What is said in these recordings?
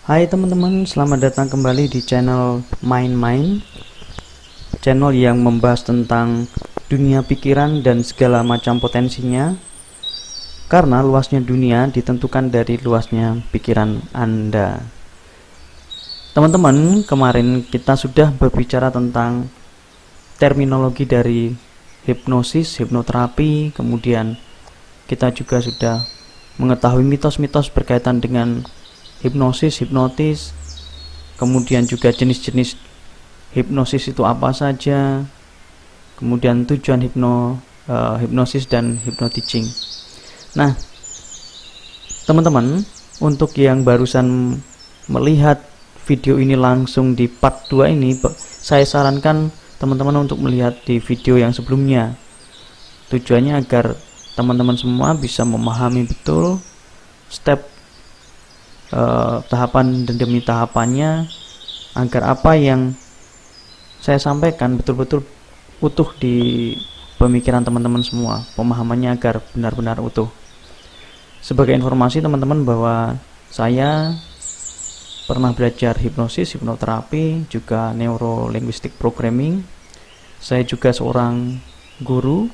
Hai teman-teman, selamat datang kembali di channel Main-Main, channel yang membahas tentang dunia pikiran dan segala macam potensinya. Karena luasnya dunia ditentukan dari luasnya pikiran Anda. Teman-teman, kemarin kita sudah berbicara tentang terminologi dari hipnosis, hipnoterapi, kemudian kita juga sudah mengetahui mitos-mitos berkaitan dengan hipnosis, hipnotis, kemudian juga jenis-jenis hipnosis itu apa saja, kemudian tujuan hipnosis dan hypnoteaching. Nah, teman-teman, untuk yang barusan melihat video ini langsung di part 2 ini, saya sarankan teman-teman untuk melihat di video yang sebelumnya. Tujuannya agar teman-teman semua bisa memahami betul step tahapan dan demi tahapannya, agar apa yang saya sampaikan betul-betul utuh di pemikiran teman-teman semua, pemahamannya agar benar-benar utuh. Sebagai informasi teman-teman bahwa saya pernah belajar hipnosis, hipnoterapi, juga neuro-linguistic programming. Saya juga seorang guru.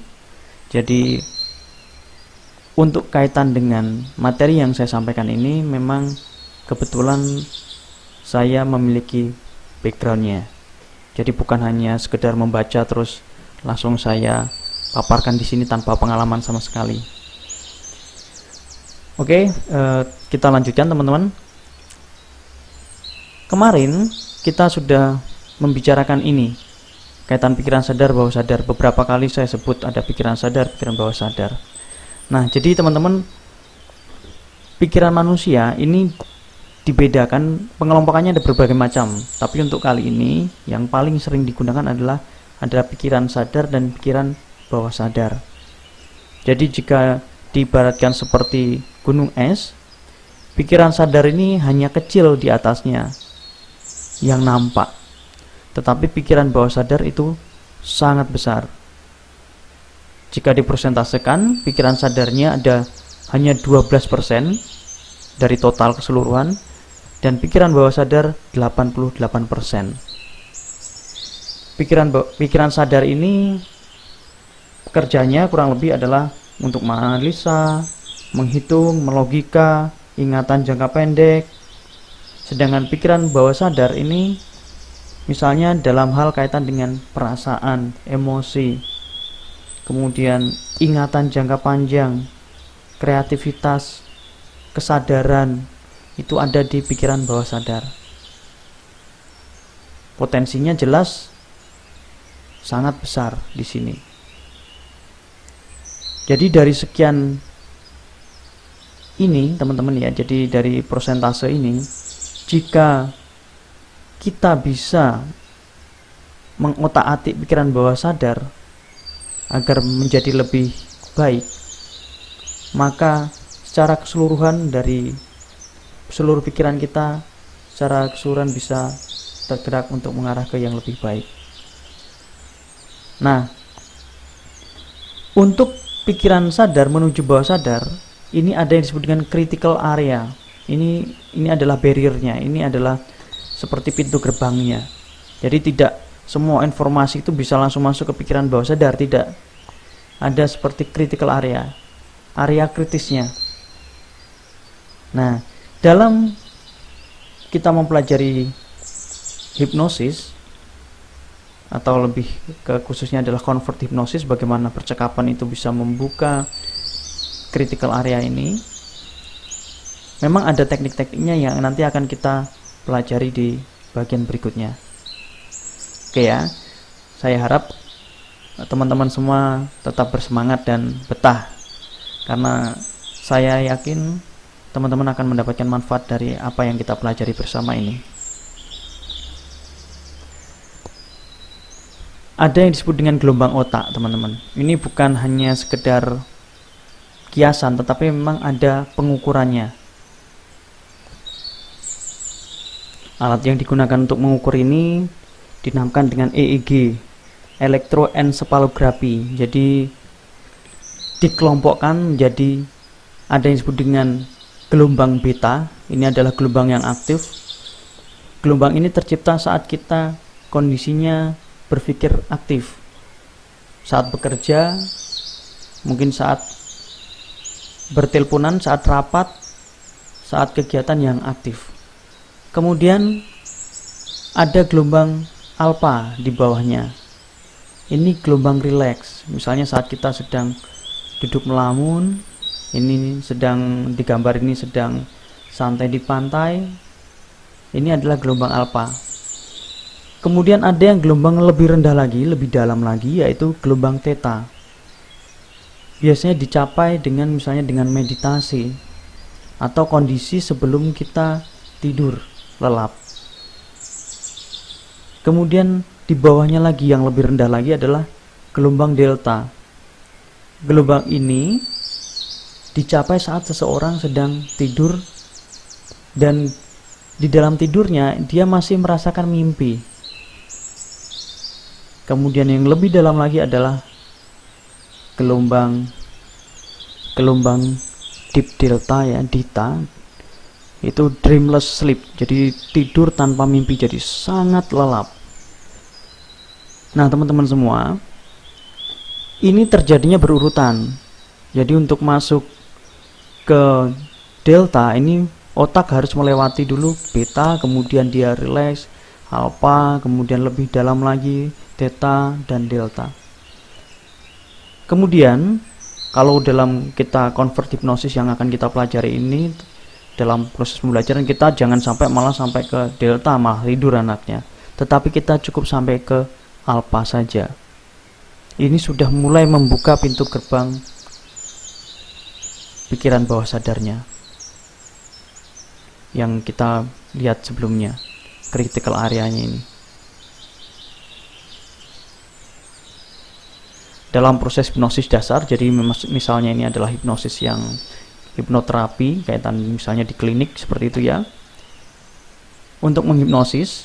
Jadi untuk kaitan dengan materi yang saya sampaikan ini, memang kebetulan saya memiliki backgroundnya. Jadi bukan hanya sekedar membaca terus langsung saya paparkan di sini tanpa pengalaman sama sekali. Oke, kita lanjutkan teman-teman. Kemarin kita sudah membicarakan ini, kaitan pikiran sadar, bawah sadar. Beberapa kali saya sebut ada pikiran sadar, pikiran bawah sadar. Nah, jadi teman-teman, pikiran manusia ini dibedakan, pengelompokannya ada berbagai macam. Tapi untuk kali ini yang paling sering digunakan adalah pikiran sadar dan pikiran bawah sadar. Jadi jika diibaratkan seperti gunung es, pikiran sadar ini hanya kecil di atasnya yang nampak, tetapi pikiran bawah sadar itu sangat besar. Jika dipersentasekan, pikiran sadarnya ada hanya 12% dari total keseluruhan, dan pikiran bawah sadar 88%. Pikiran sadar ini kerjanya kurang lebih adalah untuk menganalisa, menghitung, melogika, ingatan jangka pendek. Sedangkan pikiran bawah sadar ini misalnya dalam hal kaitan dengan perasaan, emosi, kemudian ingatan jangka panjang, kreativitas, kesadaran, itu ada di pikiran bawah sadar. Potensinya jelas sangat besar di sini. Jadi dari sekian ini teman-teman ya, jadi dari persentase ini, jika kita bisa mengotak-atik pikiran bawah sadar agar menjadi lebih baik, maka secara keseluruhan dari seluruh pikiran kita secara keseluruhan bisa tergerak untuk mengarah ke yang lebih baik. Nah, untuk pikiran sadar menuju bawah sadar, ini ada yang disebut dengan critical area. Ini adalah barriernya, ini adalah seperti pintu gerbangnya. Jadi tidak semua informasi itu bisa langsung masuk ke pikiran bawah sadar, tidak. Ada seperti critical area, area kritisnya. Nah, dalam kita mempelajari hipnosis, atau lebih ke khususnya adalah convert hipnosis, bagaimana percakapan itu bisa membuka critical area ini, memang ada teknik-tekniknya yang nanti akan kita pelajari di bagian berikutnya. Oke ya, saya harap teman-teman semua tetap bersemangat dan betah, karena saya yakin teman-teman akan mendapatkan manfaat dari apa yang kita pelajari bersama ini. Ada yang disebut dengan gelombang otak, teman-teman. Ini bukan hanya sekedar kiasan, tetapi memang ada pengukurannya. Alat yang digunakan untuk mengukur ini dinamakan dengan EEG, elektroencephalography. Jadi dikelompokkan menjadi, ada yang disebut dengan gelombang beta, ini adalah gelombang yang aktif. Gelombang ini tercipta saat kita kondisinya berpikir aktif, saat bekerja, mungkin saat berteleponan, saat rapat, saat kegiatan yang aktif. Kemudian ada gelombang alfa di bawahnya. Ini gelombang rileks, misalnya saat kita sedang duduk melamun, ini sedang digambar, ini sedang santai di pantai, ini adalah gelombang alfa. Kemudian ada yang gelombang lebih rendah lagi, lebih dalam lagi, yaitu gelombang theta. Biasanya dicapai dengan misalnya dengan meditasi atau kondisi sebelum kita tidur lelap. Kemudian di bawahnya lagi yang lebih rendah lagi adalah gelombang delta. Gelombang ini dicapai saat seseorang sedang tidur dan di dalam tidurnya dia masih merasakan mimpi. Kemudian yang lebih dalam lagi adalah gelombang deep delta ya, dita. Itu dreamless sleep, jadi tidur tanpa mimpi, jadi sangat lelap. Nah, teman-teman semua, ini terjadinya berurutan. Jadi untuk masuk ke delta ini otak harus melewati dulu beta, kemudian dia relax, alpha, kemudian lebih dalam lagi theta dan delta. Kemudian kalau dalam kita convert hipnosis yang akan kita pelajari ini, dalam proses pembelajaran kita jangan sampai malah sampai ke delta malah tidur anaknya, tetapi kita cukup sampai ke alpha saja. Ini sudah mulai membuka pintu gerbang pikiran bawah sadarnya yang kita lihat sebelumnya, critical areanya ini. Dalam proses hipnosis dasar, jadi misalnya ini adalah hipnosis yang hipnoterapi, kaitan misalnya di klinik seperti itu ya. Untuk menghipnosis,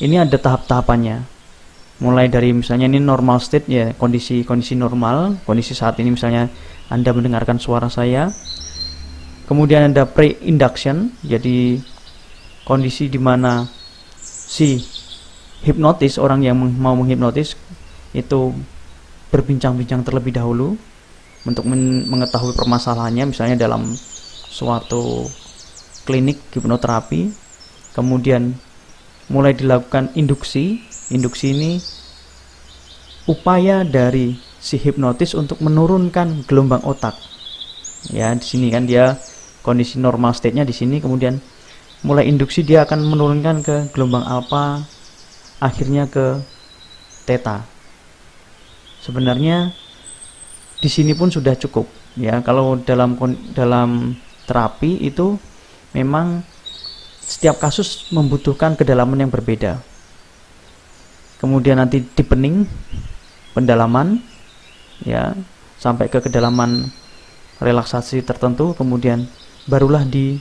ini ada tahap-tahapannya. Mulai dari misalnya ini normal state ya, kondisi normal, kondisi saat ini misalnya Anda mendengarkan suara saya. Kemudian ada pre-induction, jadi kondisi di mana si hipnotis, orang yang mau menghipnotis itu berbincang-bincang terlebih dahulu untuk mengetahui permasalahannya, misalnya dalam suatu klinik hipnoterapi. Kemudian mulai dilakukan induksi. Induksi ini upaya dari si hipnotis untuk menurunkan gelombang otak. Ya, di sini kan dia kondisi normal state-nya di sini, kemudian mulai induksi dia akan menurunkan ke gelombang alpha, akhirnya ke theta. Sebenarnya di sini pun sudah cukup ya. Kalau dalam terapi itu memang setiap kasus membutuhkan kedalaman yang berbeda. Kemudian nanti deepening, pendalaman ya, sampai ke kedalaman relaksasi tertentu, kemudian barulah di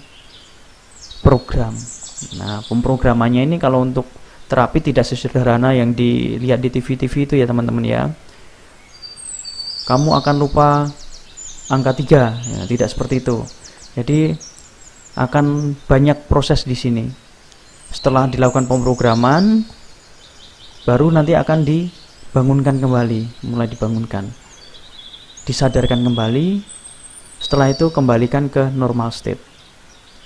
program. Nah, pemrogramannya ini kalau untuk terapi tidak sesederhana yang dilihat di TV-TV itu ya teman-teman ya. Kamu akan lupa angka 3 ya, tidak seperti itu. Jadi akan banyak proses di sini. Setelah dilakukan pemrograman, baru nanti akan dibangunkan kembali, mulai dibangunkan, disadarkan kembali. Setelah itu kembalikan ke normal state.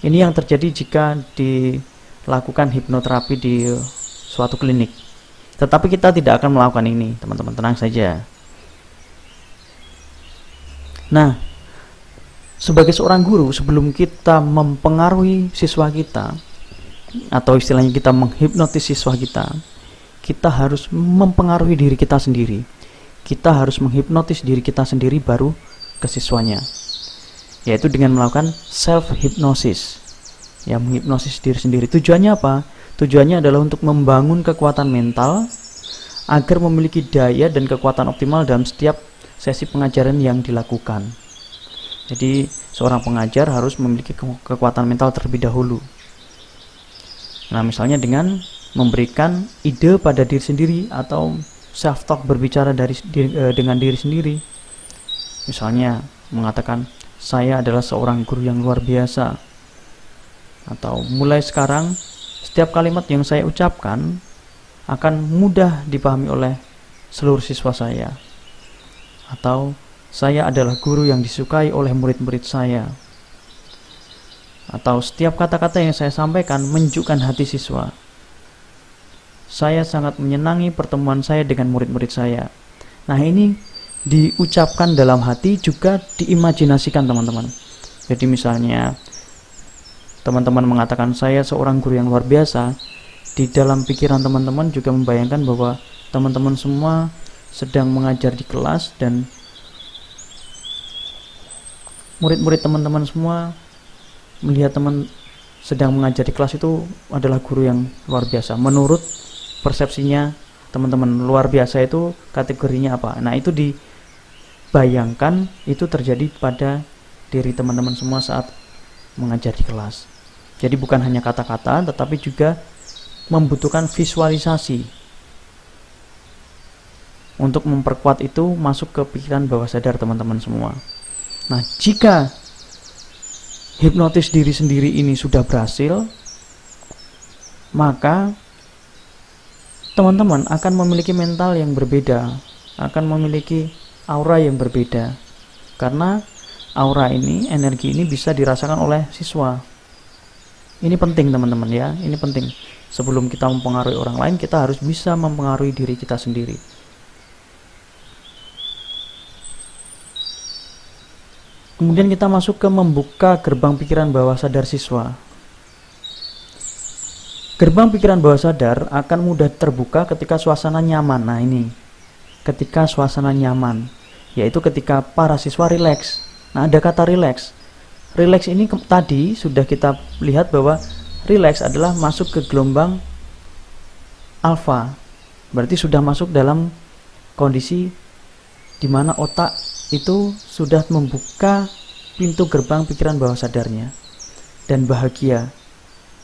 Ini yang terjadi jika dilakukan hipnoterapi di suatu klinik. Tetapi kita tidak akan melakukan ini, teman-teman, tenang saja. Nah, sebagai seorang guru, sebelum kita mempengaruhi siswa kita, atau istilahnya kita menghipnotis siswa kita, kita harus mempengaruhi diri kita sendiri. Kita harus menghipnotis diri kita sendiri baru ke siswanya, yaitu dengan melakukan self-hypnosis. Ya, menghipnosis diri sendiri. Tujuannya apa? Tujuannya adalah untuk membangun kekuatan mental agar memiliki daya dan kekuatan optimal dalam setiap sesi pengajaran yang dilakukan. Jadi seorang pengajar harus memiliki kekuatan mental terlebih dahulu. Nah, misalnya dengan memberikan ide pada diri sendiri atau self-talk, berbicara dengan diri sendiri. Misalnya mengatakan, saya adalah seorang guru yang luar biasa. Atau mulai sekarang, setiap kalimat yang saya ucapkan akan mudah dipahami oleh seluruh siswa saya. Atau saya adalah guru yang disukai oleh murid-murid saya. Atau setiap kata-kata yang saya sampaikan menunjukkan hati siswa. Saya sangat menyenangi pertemuan saya dengan murid-murid saya. Nah, ini diucapkan dalam hati juga diimajinasikan teman-teman. Jadi misalnya teman-teman mengatakan saya seorang guru yang luar biasa, di dalam pikiran teman-teman juga membayangkan bahwa teman-teman semua sedang mengajar di kelas dan murid-murid teman-teman semua melihat teman sedang mengajar di kelas itu adalah guru yang luar biasa. Menurut persepsinya teman-teman, luar biasa itu kategorinya apa? Nah, itu dibayangkan itu terjadi pada diri teman-teman semua saat mengajar di kelas. Jadi bukan hanya kata-kata, tetapi juga membutuhkan visualisasi untuk memperkuat itu masuk ke pikiran bawah sadar teman-teman semua. Nah, jika hipnotis diri sendiri ini sudah berhasil, maka teman-teman akan memiliki mental yang berbeda, akan memiliki aura yang berbeda. Karena aura ini, energi ini bisa dirasakan oleh siswa. Ini penting teman-teman ya, ini penting. Sebelum kita mempengaruhi orang lain, kita harus bisa mempengaruhi diri kita sendiri. Kemudian kita masuk ke membuka gerbang pikiran bawah sadar siswa. Gerbang pikiran bawah sadar akan mudah terbuka ketika suasana nyaman. Nah, ini ketika suasana nyaman, yaitu ketika para siswa rileks. Nah, ada kata rileks. Rileks ini tadi sudah kita lihat bahwa rileks adalah masuk ke gelombang alfa. Berarti sudah masuk dalam kondisi di mana otak itu sudah membuka pintu gerbang pikiran bawah sadarnya dan bahagia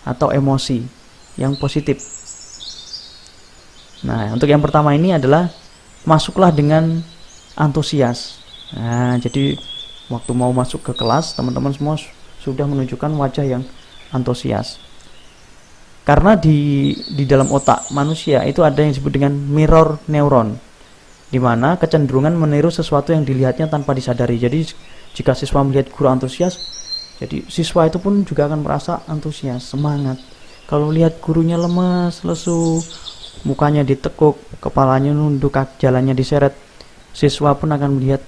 atau emosi yang positif. Nah, untuk yang pertama ini adalah masuklah dengan antusias. Nah, jadi waktu mau masuk ke kelas, teman-teman semua sudah menunjukkan wajah yang antusias. Karena di dalam otak manusia itu ada yang disebut dengan mirror neuron, di mana kecenderungan meniru sesuatu yang dilihatnya tanpa disadari. Jadi jika siswa melihat guru antusias, jadi siswa itu pun juga akan merasa antusias, semangat. Kalau lihat gurunya lemas, lesu, mukanya ditekuk, kepalanya nunduk, jalannya diseret, siswa pun akan melihat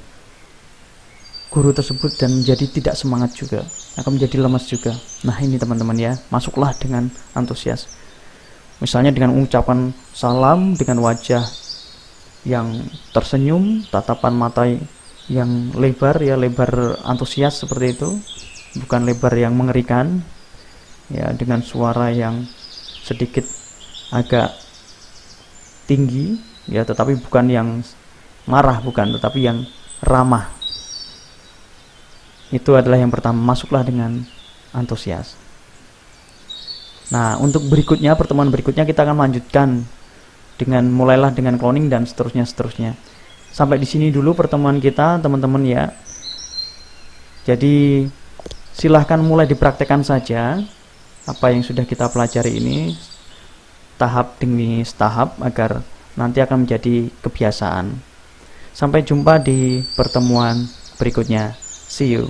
guru tersebut dan menjadi tidak semangat juga, akan menjadi lemas juga. Nah, ini teman-teman ya, masuklah dengan antusias. Misalnya dengan mengucapkan salam dengan wajah yang tersenyum, tatapan mata yang lebar ya, lebar antusias seperti itu, bukan lebar yang mengerikan ya, dengan suara yang sedikit agak tinggi ya, tetapi bukan yang marah, bukan, tetapi yang ramah. Itu adalah yang pertama, masuklah dengan antusias. Nah, untuk berikutnya, pertemuan berikutnya kita akan lanjutkan dengan mulailah dengan cloning dan seterusnya. Sampai di sini dulu pertemuan kita, teman-teman ya. Jadi silahkan mulai dipraktekkan saja apa yang sudah kita pelajari ini tahap demi tahap agar nanti akan menjadi kebiasaan. Sampai jumpa di pertemuan berikutnya. See you.